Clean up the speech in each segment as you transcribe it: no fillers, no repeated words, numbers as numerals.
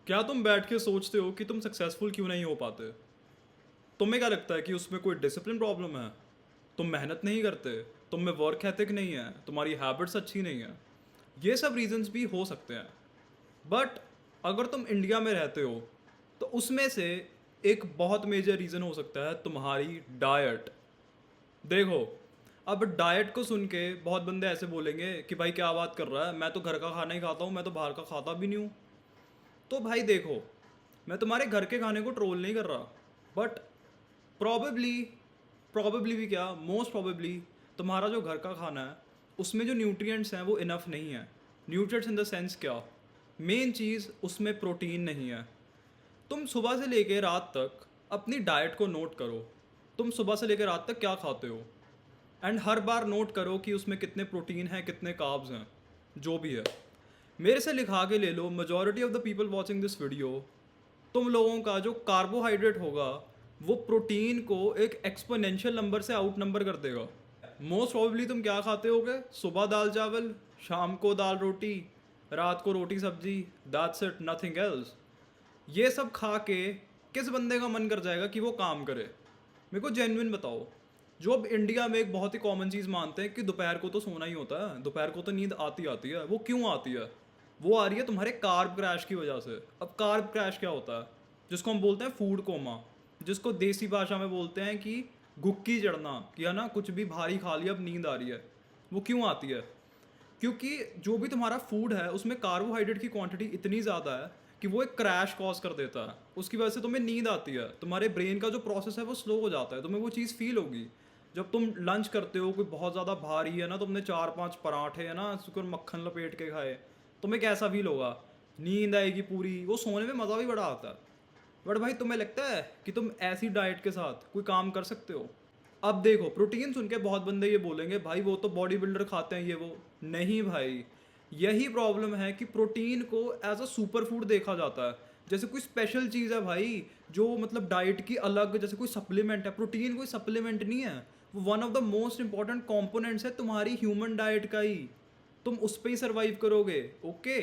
क्या तुम बैठ के सोचते हो कि तुम सक्सेसफुल क्यों नहीं हो पाते? तुम्हें क्या लगता है कि उसमें कोई डिसिप्लिन प्रॉब्लम है? तुम मेहनत नहीं करते? तुम में वर्क एथिक नहीं है? तुम्हारी हैबिट्स अच्छी नहीं है? ये सब रीजंस भी हो सकते हैं। बट अगर तुम इंडिया में रहते हो तो उसमें से एक बहुत मेजर रीज़न हो सकता है तुम्हारी डाइट। देखो, अब डाइट को सुन के बहुत बंदे ऐसे बोलेंगे कि भाई क्या बात कर रहा है, मैं तो घर का खाना ही खाता हूँ, मैं तो बाहर का खाता भी नहीं हूँ। तो भाई देखो, मैं तुम्हारे घर के खाने को ट्रोल नहीं कर रहा, बट प्रॉबेबली प्रॉबेबली भी क्या, मोस्ट प्रॉबेबली तुम्हारा जो घर का खाना है उसमें जो न्यूट्रिएंट्स हैं वो इनफ नहीं है। न्यूट्रिएंट्स इन द सेंस क्या, मेन चीज़ उसमें प्रोटीन नहीं है। तुम सुबह से लेकर रात तक अपनी डाइट को नोट करो। तुम सुबह से लेकर रात तक क्या खाते हो, एंड हर बार नोट करो कि उसमें कितने प्रोटीन हैं, कितने कार्ब्स हैं, जो भी है। मेरे से लिखा के ले लो, majority of the people watching this video, तुम लोगों का जो कार्बोहाइड्रेट होगा वो प्रोटीन को एक एक्सपोनेंशियल नंबर से आउट नंबर कर देगा। मोस्ट प्रोबेबली तुम क्या खाते होगे, सुबह दाल चावल, शाम को दाल रोटी, रात को रोटी सब्जी, दैट्स इट, नथिंग एल्स। ये सब खा के किस बंदे का मन कर जाएगा कि वो काम करे? मेरे को जेन्युइन बताओ। जो अब इंडिया में एक बहुत ही कॉमन चीज़ मानते हैं कि दोपहर को तो सोना ही होता है, दोपहर को तो नींद आती आती है, वो क्यों आती है? वो आ रही है तुम्हारे कार्ब क्रैश की वजह से। अब कार्ब क्रैश क्या होता है? जिसको हम बोलते हैं फूड कोमा, जिसको देसी भाषा में बोलते हैं कि गुक्की चढ़ना, कि है ना, कुछ भी भारी खा लिया अब नींद आ रही है। वो क्यों आती है? क्योंकि जो भी तुम्हारा फूड है उसमें कार्बोहाइड्रेट की क्वांटिटी इतनी ज़्यादा है कि वो एक क्रैश कॉज कर देता है। उसकी वजह से तुम्हें नींद आती है, तुम्हारे ब्रेन का जो प्रोसेस है वो स्लो हो जाता है। तुम्हें वो चीज़ फील होगी जब तुम लंच करते हो, कोई बहुत ज़्यादा भारी है ना, तुमने 4-5 पराठे है ना उसको मक्खन लपेट के खाए, तुम्हें कैसा फील होगा? नींद आएगी पूरी, वो सोने में मज़ा भी बड़ा आता है। बट भाई तुम्हें लगता है कि तुम ऐसी डाइट के साथ कोई काम कर सकते हो? अब देखो, प्रोटीन सुन के बहुत बंदे ये बोलेंगे भाई वो तो बॉडी बिल्डर खाते हैं ये वो। नहीं भाई, यही प्रॉब्लम है कि प्रोटीन को एज अ सुपर फूड देखा जाता है, जैसे कोई स्पेशल चीज़ है भाई, जो मतलब डाइट की अलग, जैसे कोई सप्लीमेंट है। प्रोटीन कोई सप्लीमेंट नहीं है, वो one of the most important components है तुम्हारी ह्यूमन डाइट का ही। तुम उस पर ही सर्वाइव करोगे। ओके,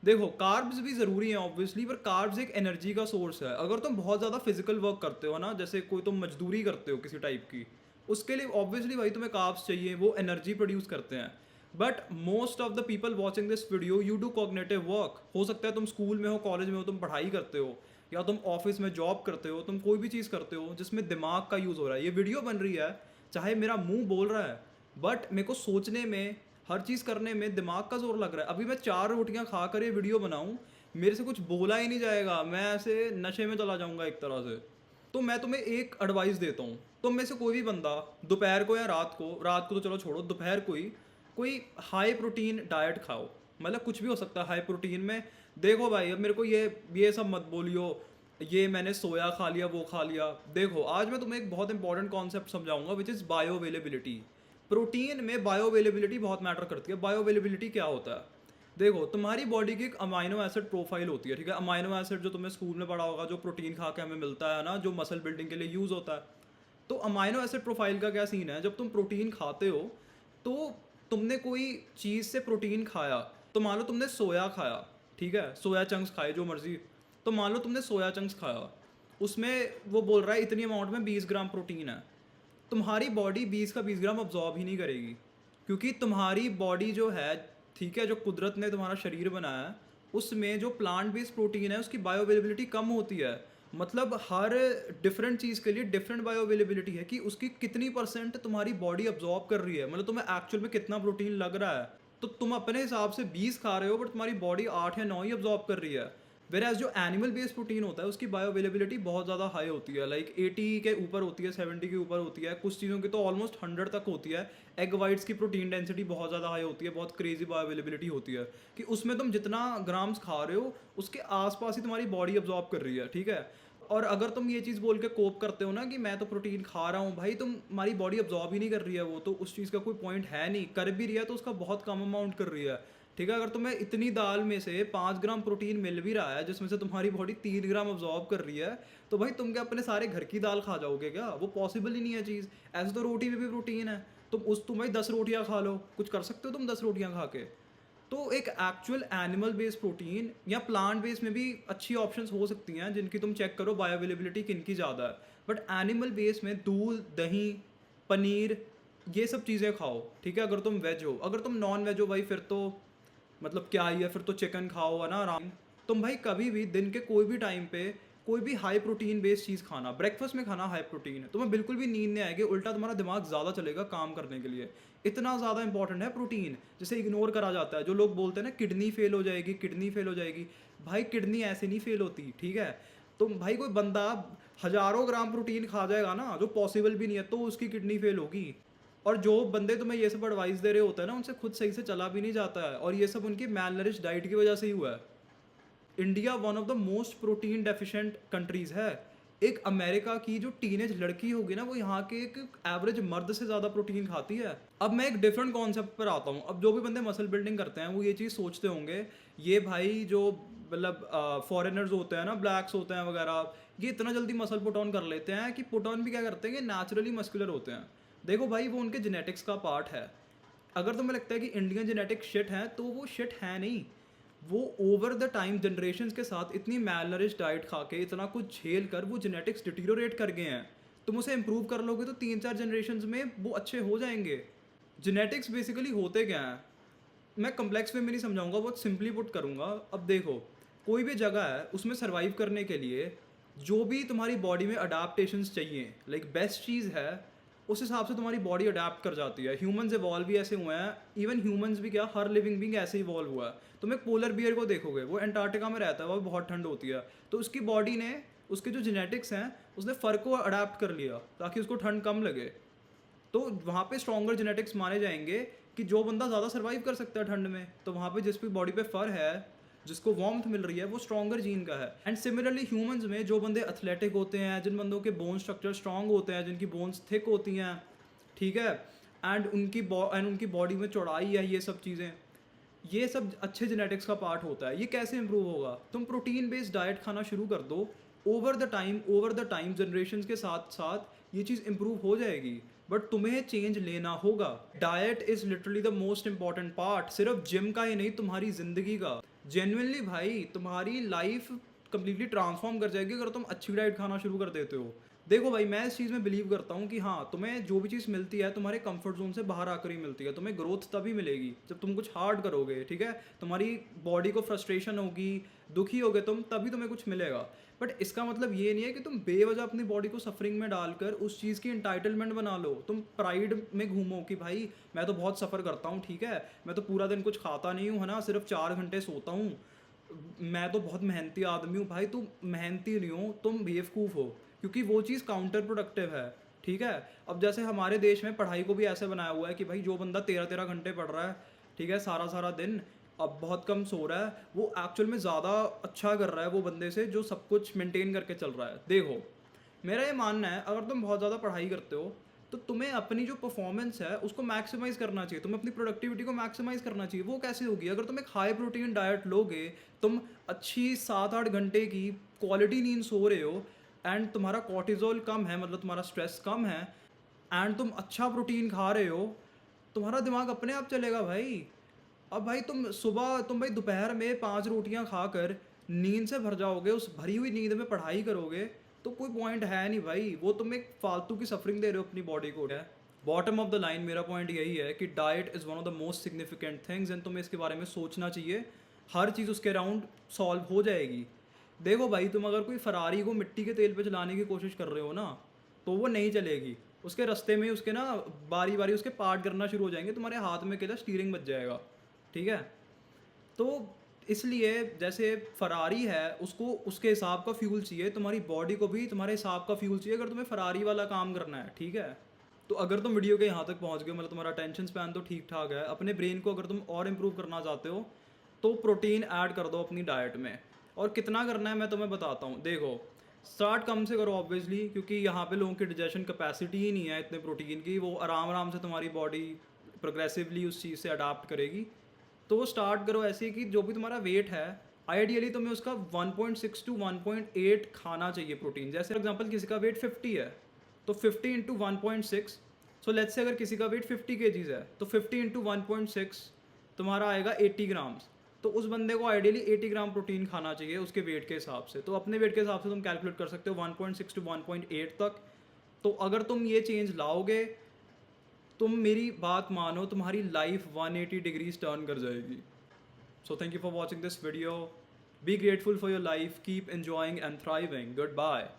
देखो कार्ब्स भी ज़रूरी हैं ऑब्वियसली, पर कार्ब्स एक एनर्जी का सोर्स है। अगर तुम बहुत ज़्यादा फिजिकल वर्क करते हो ना, जैसे कोई तुम मजदूरी करते हो किसी टाइप की, उसके लिए ऑब्वियसली भाई तुम्हें कार्ब्स चाहिए, वो एनर्जी प्रोड्यूस करते हैं। But most of the people watching this video you do cognitive work. हो सकता है तुम स्कूल में हो, कॉलेज में हो, तुम पढ़ाई करते हो, या तुम ऑफिस में जॉब करते हो, तुम कोई भी चीज़ करते हो जिसमें दिमाग का यूज़ हो रहा है। ये वीडियो बन रही है, चाहे मेरा मुंह बोल रहा है, बट मेरे को सोचने में, हर चीज़ करने में दिमाग का जोर लग रहा है। अभी मैं 4 रोटियां खा कर ये वीडियो बनाऊं, मेरे से कुछ बोला ही नहीं जाएगा, मैं ऐसे नशे में चला जाऊंगा एक तरह से। तो मैं तुम्हें एक एडवाइस देता हूँ, तुम में से कोई भी बंदा दोपहर को या रात को तो चलो छोड़ो, दोपहर को ही कोई हाई प्रोटीन डाइट खाओ। मतलब कुछ भी हो सकता है हाई प्रोटीन में। देखो भाई, अब मेरे को ये सब मत बोलियो ये मैंने सोया खा लिया वो खा लिया। देखो, आज मैं तुम्हें एक बहुत इंपॉर्टेंट कॉन्सेप्ट समझाऊंगा which is bio availability. Protein में बायो अवेलेबिलिटी बहुत मैटर करती है। बायो अवेलेबिलिटी क्या होता है? देखो, तुम्हारी बॉडी की एक अमाइनो एसिड प्रोफाइल होती है, ठीक है? अमाइनो एसिड जो तुमने स्कूल में पढ़ा होगा, जो प्रोटीन खा के हमें मिलता है ना, जो मसल बिल्डिंग के लिए यूज़ होता है। तो अमाइनो एसिड प्रोफाइल का क्या सीन है, जब तुम प्रोटीन खाते हो तो तुमने कोई चीज़ से प्रोटीन खाया, तो मान लो तुमने सोया खाया, ठीक है, सोया चंक्स खाए, जो मर्जी। तो मान लो तुमने सोया चंक्स खाया, उसमें वो बोल रहा है इतनी अमाउंट में 20 ग्राम प्रोटीन है। तुम्हारी बॉडी 20 का 20 ग्राम अब्जॉर्ब ही नहीं करेगी, क्योंकि तुम्हारी बॉडी जो है, ठीक है, जो कुदरत ने तुम्हारा शरीर बनाया है, उसमें जो प्लांट बेस्ड प्रोटीन है उसकी बायो अवेलेबिलिटी कम होती है। मतलब हर डिफरेंट चीज़ के लिए डिफरेंट बायो अवेलेबिलिटी है कि उसकी कितनी परसेंट तुम्हारी बॉडी अब्जॉर्ब कर रही है, मतलब तुम्हें एक्चुअल में कितना प्रोटीन लग रहा है। तो तुम अपने हिसाब से 20 खा रहे हो, बट तुम्हारी बॉडी 8 या 9 ही अब्जॉर्ब कर रही है। वेर एज जो एनिमल बेस्ड प्रोटीन होता है उसकी बायो अवेलेबिलिटी बहुत ज़्यादा हाई होती है, लाइक 80 के ऊपर होती है, 70 के ऊपर होती है, कुछ चीज़ों की तो ऑलमोस्ट 100 तक होती है। एग वाइट्स की प्रोटीन डेंसिटी बहुत ज़्यादा हाई होती है, बहुत क्रेजी बायो अवेलेबिलिटी होती है कि उसमें तुम जितना ग्राम्स खा रहे हो उसके आसपास ही तुम्हारी बॉडी अब्जॉर्ब कर रही है, ठीक है? और अगर तुम ये चीज़ बोल के कोप करते हो ना कि मैं तो प्रोटीन खा रहा हूँ, भाई तुम्हारी बॉडी अब्जॉर्ब ही नहीं कर रही है वो, तो उस चीज़ का कोई पॉइंट है नहीं। कर भी रही है तो उसका बहुत कम अमाउंट कर रही है, ठीक है? अगर तुम्हें इतनी दाल में से 5 ग्राम प्रोटीन मिल भी रहा है जिसमें से तुम्हारी बॉडी 3 ग्राम अब्जॉर्ब कर रही है, तो भाई तुम क्या अपने सारे घर की दाल खा जाओगे क्या? वो पॉसिबल ही नहीं है चीज़। ऐसे तो रोटी में भी प्रोटीन है, तुम भाई 10 रोटियां खा लो, कुछ कर सकते हो तुम 10 रोटियां खा के? तो एक एक्चुअल एनिमल बेस्ड प्रोटीन या प्लांट बेस्ड में भी अच्छी ऑप्शंस हो सकती हैं जिनकी तुम चेक करो बायो अवेलेबिलिटी किनकी ज़्यादा है। बट एनिमल बेस्ड में दूध, दही, पनीर, ये सब चीज़ें खाओ, ठीक है, अगर तुम वेज हो। अगर तुम नॉन वेज हो भाई फिर तो मतलब क्या ही है, फिर तो चिकन खाओ, है ना, आराम। तुम भाई कभी भी दिन के कोई भी टाइम पे कोई भी हाई प्रोटीन बेस्ड चीज़ खाना, ब्रेकफास्ट में खाना हाई प्रोटीन, तुम्हें बिल्कुल भी नींद नहीं आएगी, उल्टा तुम्हारा दिमाग ज़्यादा चलेगा काम करने के लिए। इतना ज़्यादा इंपॉर्टेंट है प्रोटीन, जिसे इग्नोर करा जाता है। जो लोग बोलते हैं ना किडनी फेल हो जाएगी, किडनी फेल हो जाएगी, भाई किडनी ऐसे नहीं फेल होती, ठीक है। तो भाई कोई बंदा हज़ारों ग्राम प्रोटीन खा जाएगा ना, जो पॉसिबल भी नहीं है, तो उसकी किडनी फेल होगी। और जो बंदे तुम्हें ये सब एडवाइस दे रहे होते हैं ना, उनसे खुद सही से चला भी नहीं जाता है, और ये सब उनकी मैल नरिश डाइट की वजह से ही हुआ है। India one of the most protein deficient countries है। एक अमेरिका की जो टीनेज लड़की होगी ना, वो यहाँ के एक एवरेज मर्द से ज़्यादा प्रोटीन खाती है। अब मैं एक डिफरेंट कॉन्सेप्ट पर आता हूँ। अब जो भी बंदे मसल बिल्डिंग करते हैं वो ये चीज़ सोचते होंगे, ये भाई जो मतलब फॉरेनर्स होते हैं ना, ब्लैक्स होते हैं वगैरह, ये इतना जल्दी मसल पुट ऑन कर लेते हैं कि पुट ऑन भी क्या करते हैं कि नेचुरली मस्कुलर होते हैं। देखो भाई, वो उनके जेनेटिक्स का पार्ट है। अगर तुम्हें लगता है कि इंडियन जेनेटिक शिट है, तो वो शिट है नहीं। वो ओवर द टाइम जनरेशन्स के साथ इतनी मैलनरिश डाइट खा के, इतना कुछ झेल कर वो जेनेटिक्स डिटीरियोरेट कर गए हैं। तुम उसे इंप्रूव कर लोगे तो 3-4 जनरेशन्स में वो अच्छे हो जाएंगे। जेनेटिक्स बेसिकली होते क्या हैं, मैं कम्प्लेक्स वे में नहीं समझाऊंगा, बहुत सिंपली पुट करूंगा। अब देखो, कोई भी जगह है, उसमें सर्वाइव करने के लिए जो भी तुम्हारी बॉडी में अडाप्टेशंस चाहिए, लाइक बेस्ट चीज़ है, उस हिसाब से तुम्हारी बॉडी अडाप्ट कर जाती है। ह्यूमंस इवॉल्व भी ऐसे हुए हैं, इवन ह्यूमंस भी क्या, हर लिविंग बींग ऐसे इवॉल्व हुआ है। तुम एक पोलर बियर को देखोगे, वो एंटार्क्टिका में रहता है, वहाँ बहुत ठंड होती है, तो उसकी बॉडी ने, उसके जो जेनेटिक्स हैं, उसने फर को अडाप्ट कर लिया ताकि उसको ठंड कम लगे। तो वहाँ पे स्ट्रॉन्गर जेनेटिक्स माने जाएंगे कि जो बंदा ज़्यादा सर्वाइव कर सकता है ठंड में, तो वहाँ पे जिस भी बॉडी पे फर है, जिसको वार्मथ मिल रही है, वो स्ट्रॉन्गर जीन का है। एंड सिमिलरली ह्यूमंस में जो बंदे एथलेटिक होते हैं, जिन बंदों के बोन स्ट्रक्चर स्ट्रॉन्ग होते हैं, जिनकी बोन्स थिक होती हैं, ठीक है, एंड उनकी बॉडी में चौड़ाई है, ये सब चीज़ें, ये सब अच्छे जेनेटिक्स का पार्ट होता है। ये कैसे इंप्रूव होगा? तुम प्रोटीन बेस्ड डाइट खाना शुरू कर दो, ओवर द टाइम जनरेशन के साथ साथ ये चीज़ इंप्रूव हो जाएगी। बट तुम्हें चेंज लेना होगा। Diet is literally the most important part, सिर्फ जिम का ही नहीं, तुम्हारी जिंदगी का। जेन्युइनली भाई, तुम्हारी लाइफ कंप्लीटली ट्रांसफॉर्म कर जाएगी अगर तुम अच्छी डाइट खाना शुरू कर देते हो। देखो भाई, मैं इस चीज़ में बिलीव करता हूँ कि हाँ, तुम्हें जो भी चीज़ मिलती है तुम्हारे कंफर्ट जोन से बाहर आकर ही मिलती है। तुम्हें ग्रोथ तभी मिलेगी जब तुम कुछ हार्ड करोगे, ठीक है। तुम्हारी बॉडी को फ्रस्ट्रेशन होगी, दुखी होगे तुम, तभी तुम्हें कुछ मिलेगा। बट इसका मतलब ये नहीं है कि तुम बेवजह अपनी बॉडी को सफरिंग में डालकर उस चीज़ की इंटाइटलमेंट बना लो। तुम प्राइड में घूमो कि भाई मैं तो बहुत सफ़र करता हूँ, ठीक है, मैं तो पूरा दिन कुछ खाता नहीं हूँ, है ना, सिर्फ 4 घंटे सोता हूँ, मैं तो बहुत मेहनती आदमी हूँ। भाई तुम मेहनती नहीं हो, तुम बेवकूफ़ हो, क्योंकि वो चीज़ काउंटर प्रोडक्टिव है, ठीक है। अब जैसे हमारे देश में पढ़ाई को भी ऐसे बनाया हुआ है कि भाई जो बंदा 13-13 घंटे पढ़ रहा है, ठीक है, सारा सारा दिन, अब बहुत कम सो रहा है, वो एक्चुअल में ज़्यादा अच्छा कर रहा है वो बंदे से जो सब कुछ मेंटेन करके चल रहा है। देखो, मेरा ये मानना है, अगर तुम बहुत ज़्यादा पढ़ाई करते हो तो तुम्हें अपनी जो परफॉर्मेंस है उसको मैक्सिमाइज करना चाहिए, तुम्हें अपनी प्रोडक्टिविटी को मैक्सिमाइज करना चाहिए। वो कैसे होगी? अगर तुम एक हाई प्रोटीन डाइट लोगे, तुम अच्छी 7-8 घंटे की क्वालिटी नींद सो रहे हो, एंड तुम्हारा कॉर्टिजोल कम है, मतलब तुम्हारा स्ट्रेस कम है, एंड तुम अच्छा प्रोटीन खा रहे हो, तुम्हारा दिमाग अपने आप चलेगा भाई। अब भाई तुम भाई दोपहर में 5 रोटियां खाकर नींद से भर जाओगे, उस भरी हुई नींद में पढ़ाई करोगे, तो कोई पॉइंट है नहीं भाई। वो तुम एक फालतू की सफरिंग दे रहे हो अपनी बॉडी को। है बॉटम ऑफ द लाइन, मेरा पॉइंट यही है कि diet is one of the most significant things, and तुम्हें इसके बारे में सोचना चाहिए। हर चीज़ उसके अराउंड सॉल्व हो जाएगी। देखो भाई, तुम अगर कोई फरारी को मिट्टी के तेल पे चलाने की कोशिश कर रहे हो ना, तो वो नहीं चलेगी। उसके रास्ते में उसके ना बारी बारी उसके पार्ट करना शुरू हो जाएंगे, तुम्हारे हाथ में केवल स्टीयरिंग बच जाएगा, ठीक है। तो इसलिए जैसे फरारी है, उसको उसके हिसाब का फ्यूल चाहिए, तुम्हारी बॉडी को भी तुम्हारे हिसाब का फ्यूल चाहिए अगर तुम्हें फरारी वाला काम करना है, ठीक है। तो अगर तुम वीडियो के यहाँ तक पहुँच गए, मतलब तुम्हारा अटेंशन स्पैन तो ठीक ठाक है, अपने ब्रेन को अगर तुम और इम्प्रूव करना चाहते हो तो प्रोटीन ऐड कर दो अपनी डाइट में। और कितना करना है मैं तुम्हें बताता हूँ। देखो, स्टार्ट कम से करो ऑब्वियसली, क्योंकि यहाँ पे लोगों की डिजेशन कैपेसिटी ही नहीं है इतने प्रोटीन की। वो आराम आराम से तुम्हारी बॉडी प्रोग्रेसिवली उस चीज़ से अडाप्ट करेगी। तो वो स्टार्ट करो ऐसे कि जो भी तुम्हारा वेट है, आइडियली तुम्हें उसका 1.6 to 1.8 खाना चाहिए प्रोटीन। जैसे फॉर एग्जांपल किसी का वेट 50 है, तो 50 इंटू 1.6, सो लेट्स से अगर किसी का वेट 50 kgs है तो 50 इंटू 1.6, तुम्हारा आएगा 80 ग्राम्स। तो उस बंदे को आइडियली 80 ग्राम प्रोटीन खाना चाहिए उसके वेट के हिसाब से। तो अपने वेट के हिसाब से तुम कैलकुलेट कर सकते हो 1.6 टू 1.8 तक। तो अगर तुम ये चेंज लाओगे, तुम मेरी बात मानो, तुम्हारी लाइफ 180 डिग्रीज टर्न कर जाएगी। So thank you for watching this video. Be grateful for your life, keep enjoying and thriving. Good bye.